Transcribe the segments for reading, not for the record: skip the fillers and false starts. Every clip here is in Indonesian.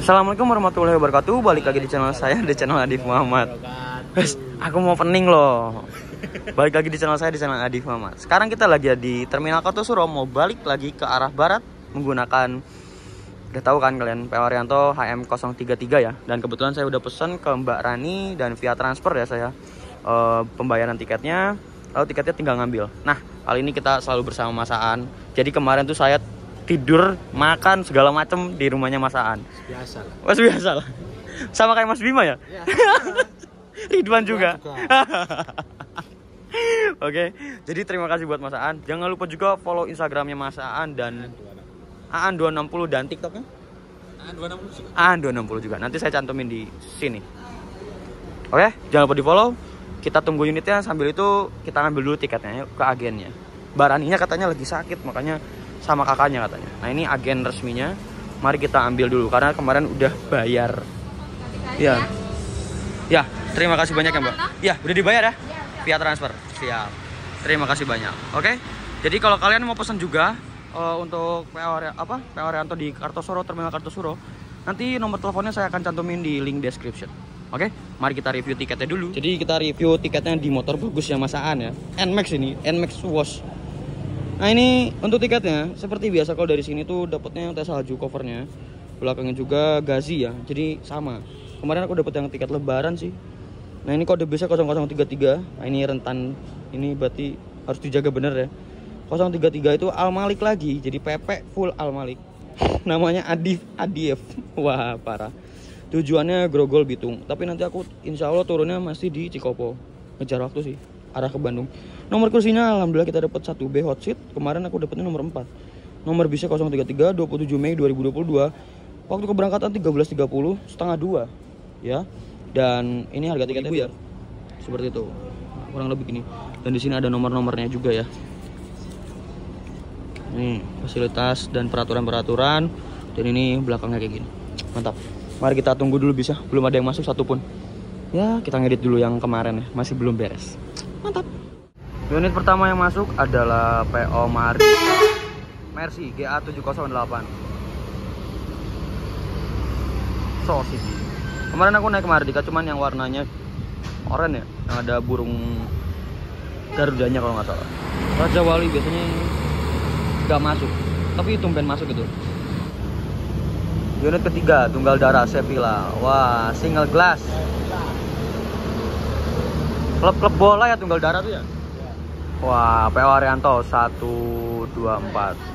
Assalamualaikum warahmatullahi wabarakatuh. Balik lagi di channel saya, di channel Adif Muhammad. Guys, aku mau pening loh. Balik lagi di channel saya, di channel Adif Muhammad. Sekarang kita lagi di Terminal Kartosuro, mau balik lagi ke arah barat menggunakan, udah tahu kan kalian, PO Haryanto HM033 ya. Dan kebetulan saya udah pesan ke Mbak Rani dan via transfer ya saya pembayaran tiketnya. Lalu tiketnya tinggal ngambil. Nah, kali ini kita selalu bersama Mas Aan. Jadi kemarin tuh saya tidur, makan segala macem di rumahnya Mas Aan. Biasa lah. Mas biasa lah. Sama kayak Mas Bima ya? Ya. Ridwan juga. Oke, jadi terima kasih buat Mas Aan. Jangan lupa juga follow Instagramnya Mas Aan dan Aan260 dan TikToknya Aan260 juga. Nanti saya cantumin di sini. Oke, jangan lupa di follow. Kita tunggu unitnya, sambil itu kita ngambil dulu tiketnya ke agennya. Baraninya katanya lagi sakit, makanya sama kakaknya katanya. Nah, ini agen resminya. Mari kita ambil dulu karena kemarin udah bayar. Ya. Ya, terima kasih banyak ya, Mbak. Ya, udah dibayar ya? Via transfer. Siap. Terima kasih banyak. Oke. Jadi kalau kalian mau pesan juga untuk PO Haryanto di Kartosuro, Terminal Kartosuro, nanti nomor teleponnya saya akan cantumin di link description. Oke, mari kita review tiketnya dulu. Jadi kita review tiketnya di motor bagus ya Mas Aan ya. NMAX ini, NMAX Wash. Nah, ini untuk tiketnya seperti biasa, kalau dari sini tuh dapatnya tes salju covernya, belakangnya juga Gazi ya, jadi sama. Kemarin aku dapat yang tiket lebaran sih. Nah, ini kode bisa 0033. Nah, ini rentan, ini berarti harus dijaga bener ya. 033 itu Al Malik lagi, jadi PP full Al Malik. Namanya Adif. Wah, parah. Tujuannya Grogol Bitung, tapi nanti aku insya Allah turunnya masih di Cikopo. Ngejar waktu sih, arah ke Bandung. Nomor kursinya alhamdulillah kita dapat 1B hot seat. Kemarin aku dapatnya nomor 4. Nomor bisnya 033 27 Mei 2022. Waktu keberangkatan 13.30 setengah 2 ya. Dan ini harga tiketnya ya. Seperti itu. Nah, kurang lebih gini. Dan di sini ada nomor-nomornya juga ya. Nih, fasilitas dan peraturan-peraturan. Dan ini belakangnya kayak gini. Mantap. Mari kita tunggu dulu bisa. Belum ada yang masuk satupun. Ya, kita ngedit dulu yang kemarin ya. Masih belum beres. Mantap. Unit pertama yang masuk adalah PO Mercy GA708 sosis. Kemarin aku naik Mardika, cuman yang warnanya oranye ya, yang ada burung Garudanya kalau nggak salah. Raja Wali biasanya nggak masuk, tapi tumben masuk gitu. Unit ketiga Tunggal Darah Sevilla. Wah, single glass. Klub-klub bola ya Tunggal Darah tuh ya. Wah, PO Haryanto 124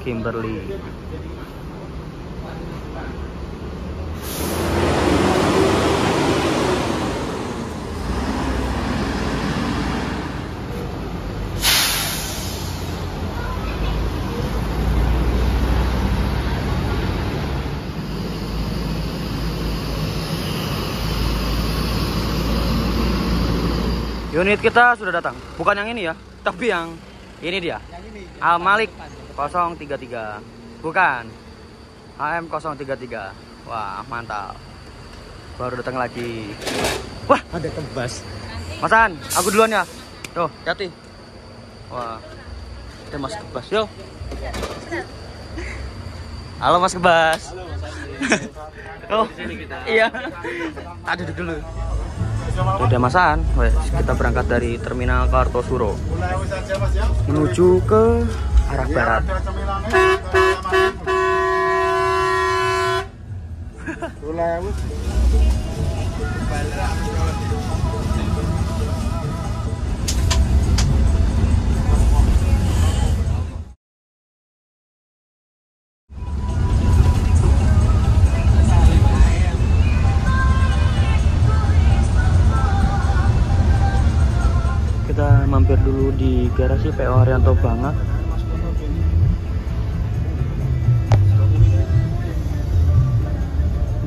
Kimberly. Unit kita sudah datang. Bukan yang ini ya, tapi yang ini dia. Al Malik 033. Bukan. HM033. Wah, mantap. Baru datang lagi. Wah, ada kebas. Mas Aan, aku duluan ya. Tuh, hati. Wah. Ada Mas kebas. Yo. Halo Mas Kebas. Halo Mas Adi. Oh, iya. Tak duduk dulu. Udah masaan, wes kita berangkat dari Terminal Kartosuro menuju ke arah barat. Kita mampir dulu di garasi PO Haryanto Bangak.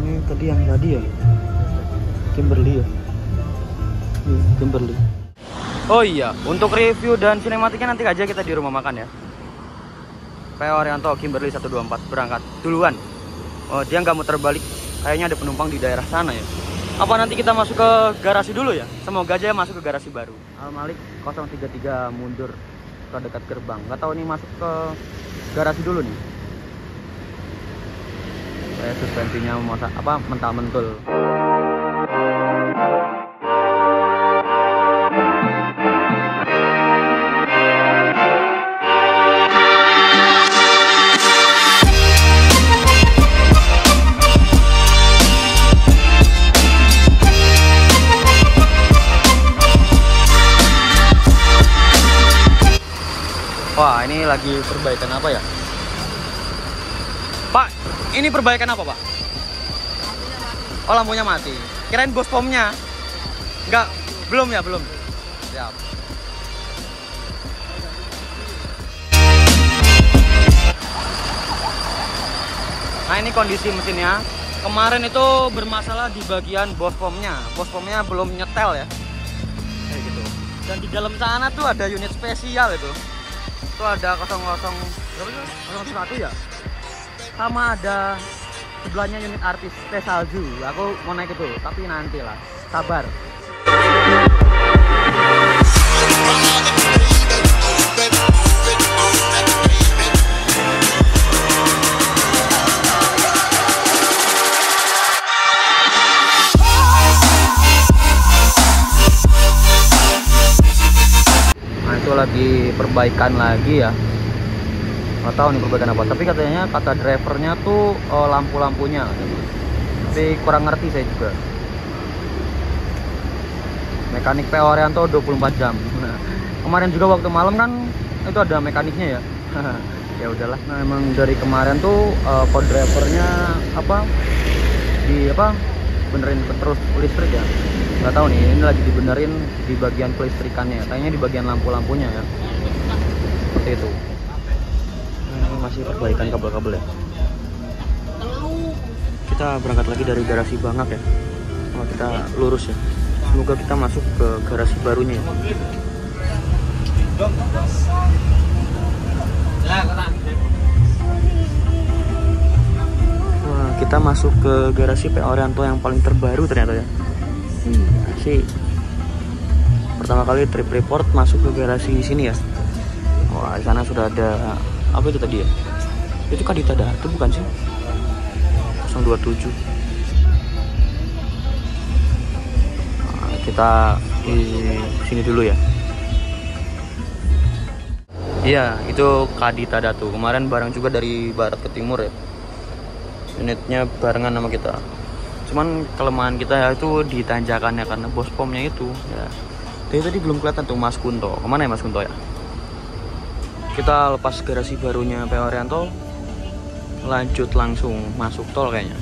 Ini tadi yang tadi ya, Kimberly ya. Kimberly. Oh iya, untuk review dan sinematiknya nanti aja kita di rumah makan ya. PO Haryanto Kimberly 124 berangkat duluan. Oh, dia nggak mau terbalik. Kayaknya ada penumpang di daerah sana ya. Apa nanti kita masuk ke garasi dulu ya? Semoga aja masuk ke garasi baru. Al Malik 033 mundur ke dekat gerbang. Gak tahu nih masuk ke garasi dulu nih. Kayak suspensinya mental-mentul. Wah, ini lagi perbaikan apa ya? Pak, ini perbaikan apa, Pak? Oh, lampunya mati. Kirain bos pomnya. Enggak, belum ya, belum. Siap. Nah, ini kondisi mesinnya. Kemarin itu bermasalah di bagian bos pomnya. Bos pomnya belum nyetel ya. Kayak gitu. Dan di dalam sana tuh ada unit spesial itu. Itu ada 001 ya, sama ada sebelahnya unit artis teh salju. Aku mau naik itu, tapi nanti lah, sabar. Lagi perbaikan lagi ya, nggak tahu nih perbaikan apa, tapi katanya kata drivernya tuh lampu-lampunya, tapi kurang ngerti saya juga. Mekanik PO Haryanto 24 jam. Nah, kemarin juga waktu malam kan itu ada mekaniknya ya. Ya udahlah. Nah, emang dari kemarin tuh code drivernya benerin terus listrik ya. Nggak tahu nih, ini lagi dibenerin di bagian kelistrikannya, kayaknya di bagian lampu-lampunya ya, seperti itu. Ini masih perbaikan kabel-kabel ya. Kita berangkat lagi dari garasi Bangak ya. Oh, kita lurus ya, semoga kita masuk ke garasi barunya ya. Wah, kita masuk ke garasi PO Haryanto yang paling terbaru ternyata ya. Sih, pertama kali trip report masuk ke garasi sini ya. Wah, di sana sudah ada apa itu tadi ya? Itu Kadita Datu bukan sih? 027. Nah, kita di sini dulu ya. Iya, itu Kadita Datu. Kemarin bareng juga dari barat ke timur ya. Unitnya barengan sama kita. Cuman kelemahan kita ya itu di tanjakannya karena bos pomnya itu ya. Tadi belum kelihatan tuh Mas Kunto. Kemana ya Mas Kunto ya? Kita lepas garasi barunya PO Haryanto, lanjut langsung masuk tol kayaknya.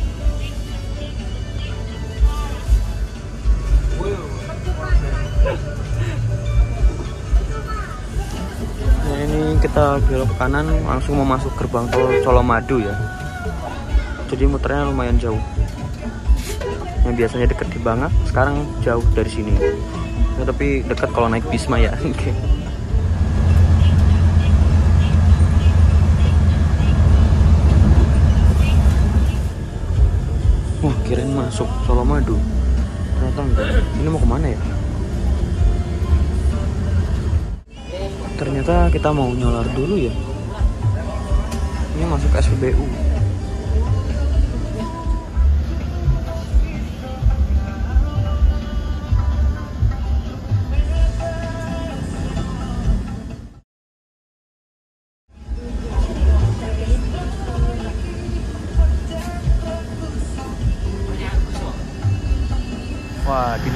Nah, ini kita belok ke kanan langsung mau masuk gerbang tol Colomadu ya. Jadi muternya lumayan jauh. Yang biasanya dekat di Bangak, sekarang jauh dari sini. Ya, tapi dekat kalau naik Bisma ya. Wah, kirain masuk Colomadu. Ternyata enggak. Ini mau kemana ya? Ternyata kita mau nyolar dulu ya. Ini masuk SPBU.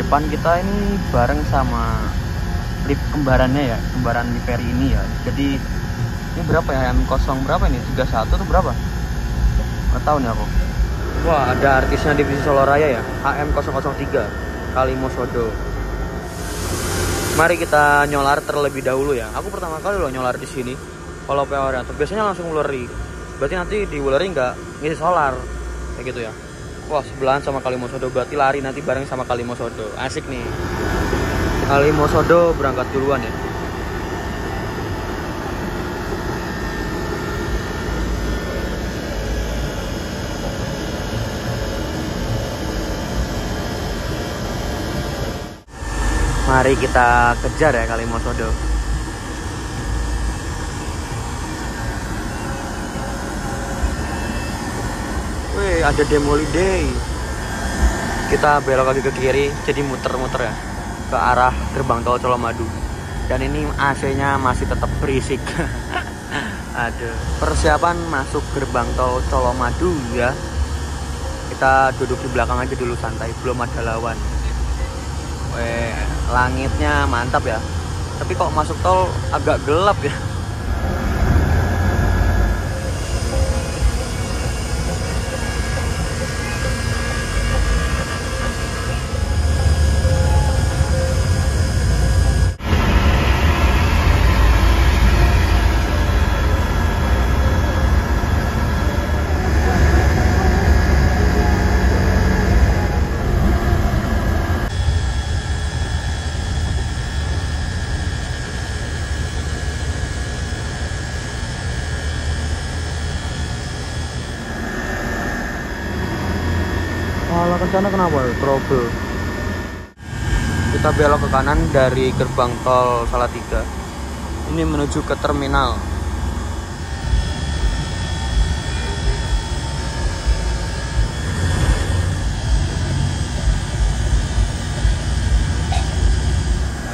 depan kita ini bareng sama lip kembarannya ya, kembaran Livery ini ya. Jadi ini berapa ya, HM0 berapa ini, 31 atau berapa, nggak tahu nih aku. Wah, ada artisnya divisi Solo Raya ya, HM003 Kalimosodo. Mari kita nyolar terlebih dahulu ya. Aku pertama kali loh nyolar di sini. Kalau PO Oriental biasanya langsung wuleri. Berarti nanti di wuleri nggak ngisi solar kayak gitu ya. Wah, sebelahan sama Kalimosodo, berarti lari nanti bareng sama Kalimosodo. Asik nih. Kalimosodo berangkat duluan ya. Mari kita kejar ya Kalimosodo. Wih, ada Demoli Day. Kita belok lagi ke kiri, jadi muter-muter ya ke arah gerbang tol Colomadu. Dan ini AC-nya masih tetap berisik. Aduh, persiapan masuk gerbang tol Colomadu ya. Kita duduk di belakang aja dulu santai, belum ada lawan. Wih, langitnya mantap ya. Tapi kok masuk tol agak gelap ya. Malah kencana kenapa ya? Trouble. Kita belok ke kanan dari gerbang tol Salatiga. Ini menuju ke terminal.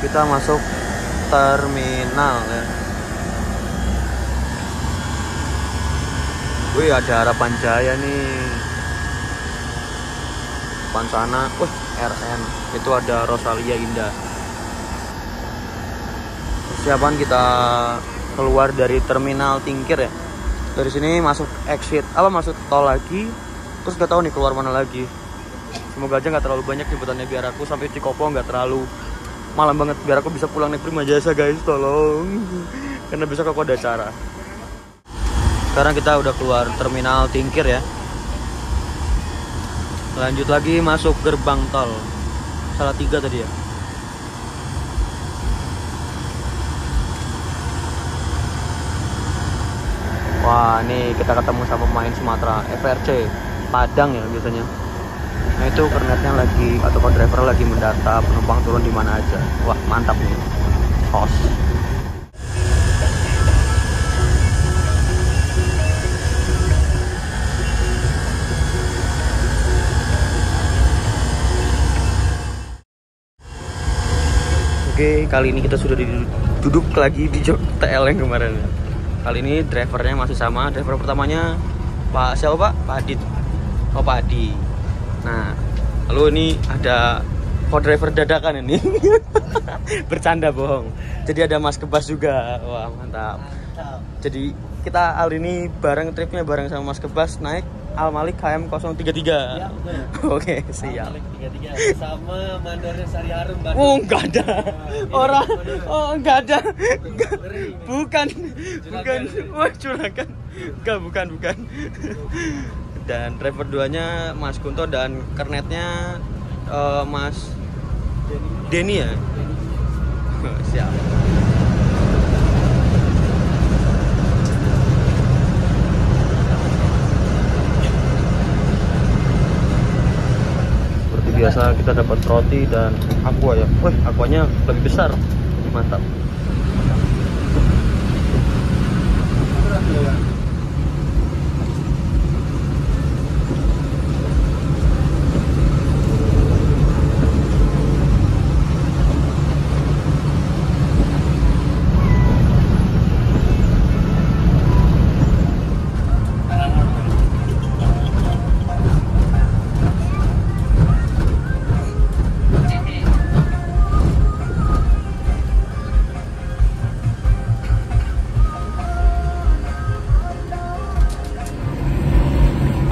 Kita masuk terminal ya. Wih, ada Harapan Jaya nih. Depan sana, RN. Itu ada Rosalia Indah. Persiapan kita keluar dari terminal Tingkir ya. Dari sini masuk exit, masuk tol lagi. Terus gak tahu nih keluar mana lagi. Semoga aja nggak terlalu banyak liputannya, biar aku sampai Cikopo nggak terlalu malam banget, biar aku bisa pulang naik Prima Jasa guys, tolong. Karena besok aku ada acara. Sekarang kita udah keluar terminal Tingkir ya. Lanjut lagi masuk gerbang tol Salatiga tadi ya. Wah, ini kita ketemu sama pemain Sumatera, FRC Padang ya biasanya. Nah itu kernetnya lagi, atau co-driver lagi mendata penumpang turun di mana aja. Wah, mantap nih host. Oke, kali ini kita sudah duduk lagi di jok TL yang kemarin. Kali ini drivernya masih sama. Driver pertamanya Pak siapa Pak? Pak Adit. Oh, Pak Adi. Nah, lalu ini ada co-driver dadakan ini. Bercanda bohong. Jadi ada Mas Kebas juga. Wah, mantap. Jadi kita kali ini bareng tripnya bareng sama Mas Kebas naik Al Malik HM033. Ya, oke, siap. Al Malik 33 sama Mandarin Sari Harum Bandung. Oh, enggak ada. Orang enggak ada. Bukan. Wah, curagan. Enggak, bukan. Dan driver duanya Mas Kunto dan kernetnya Mas Denny ya. Siap. Biasa kita dapat roti dan aqua ya. Wih, aquanya lebih besar. Mantap.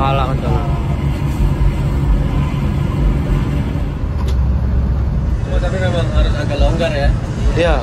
Kalah kencang. Tapi memang harus agak longgar ya. Iya.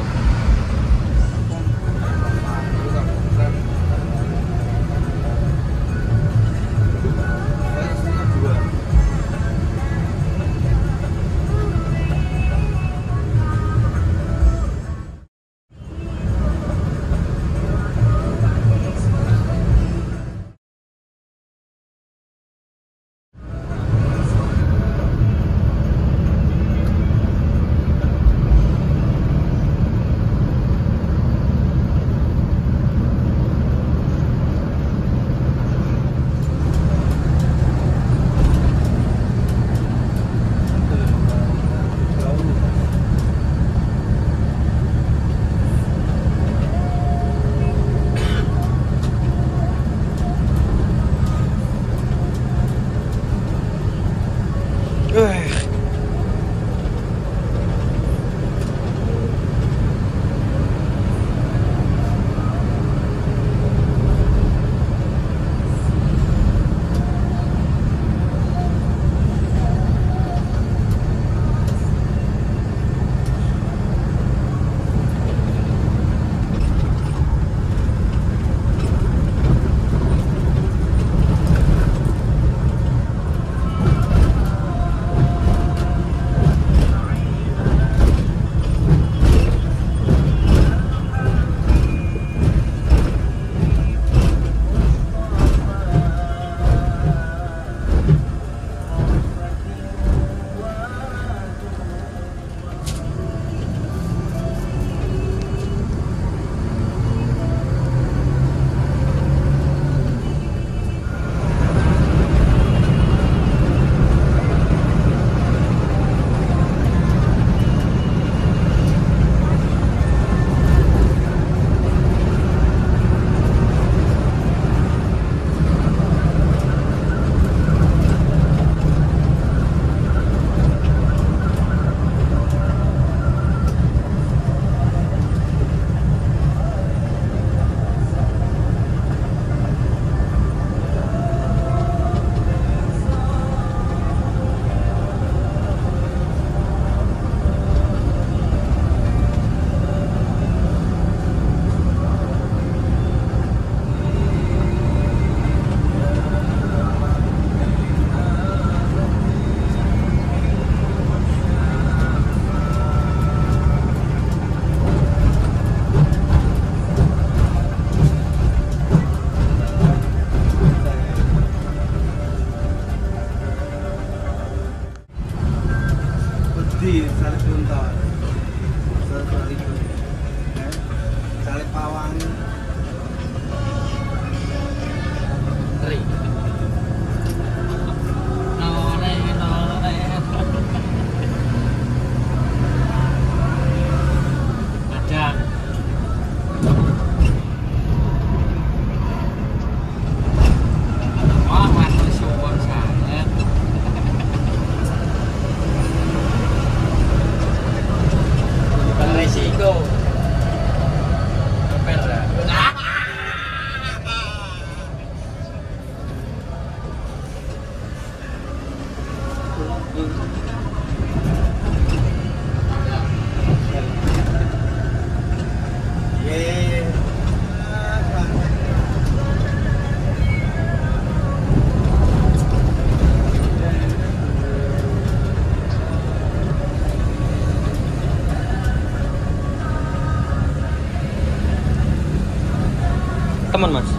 Teman mas.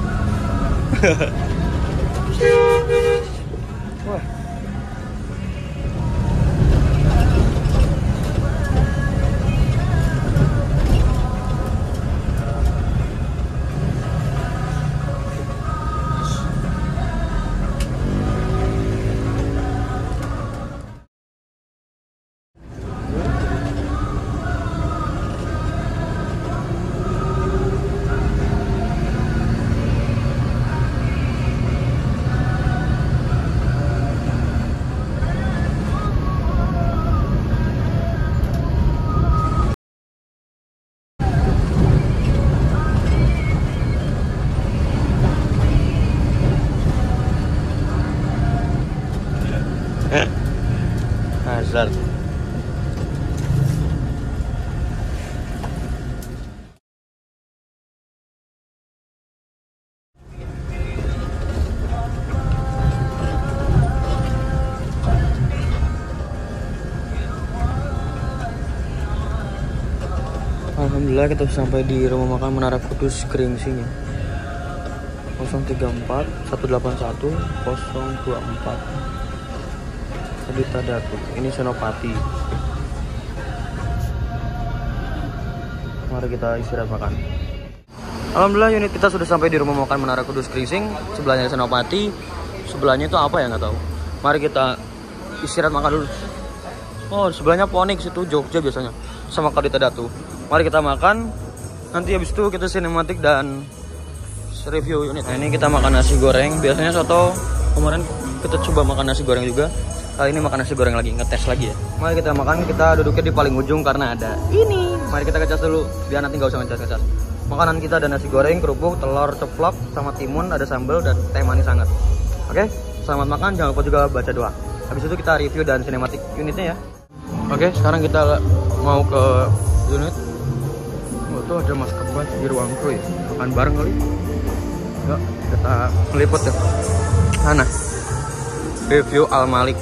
Wah. besar. Alhamdulillah kita sampai di rumah makan Menara Kudus Gringsing ya. 034 181 024 Adita Datu. Ini Senopati. Mari kita istirahat makan. Alhamdulillah unit kita sudah sampai di rumah makan Menara Kudus Gringsing. Sebelahnya Senopati, sebelahnya itu apa ya nggak tahu. Mari kita istirahat makan dulu. Oh, sebelahnya Ponix itu Jogja biasanya sama Adita Datu. Mari kita makan. Nanti habis itu kita sinematik dan review unit. Nah, ini kita makan nasi goreng. Biasanya soto. Kemarin kita coba makan nasi goreng juga. Kali ini makan nasi goreng lagi, ngetes lagi ya. Mari kita makan. Kita duduknya di paling ujung karena ada ini. Mari kita ngecas dulu biar nanti nggak usah ngecas. Makanan kita ada nasi goreng, kerupuk, telur ceplok, sama timun, ada sambal dan teh manis hangat. Oke, selamat makan. Jangan lupa juga baca doa. Habis itu kita review dan sinematik unitnya ya. Oke, sekarang kita mau ke unit. Oh, tuh ada Mas Kebas di ruang kru ya. Makan bareng kali. Yuk, kita meliput ya. Sana. Review Al Malik.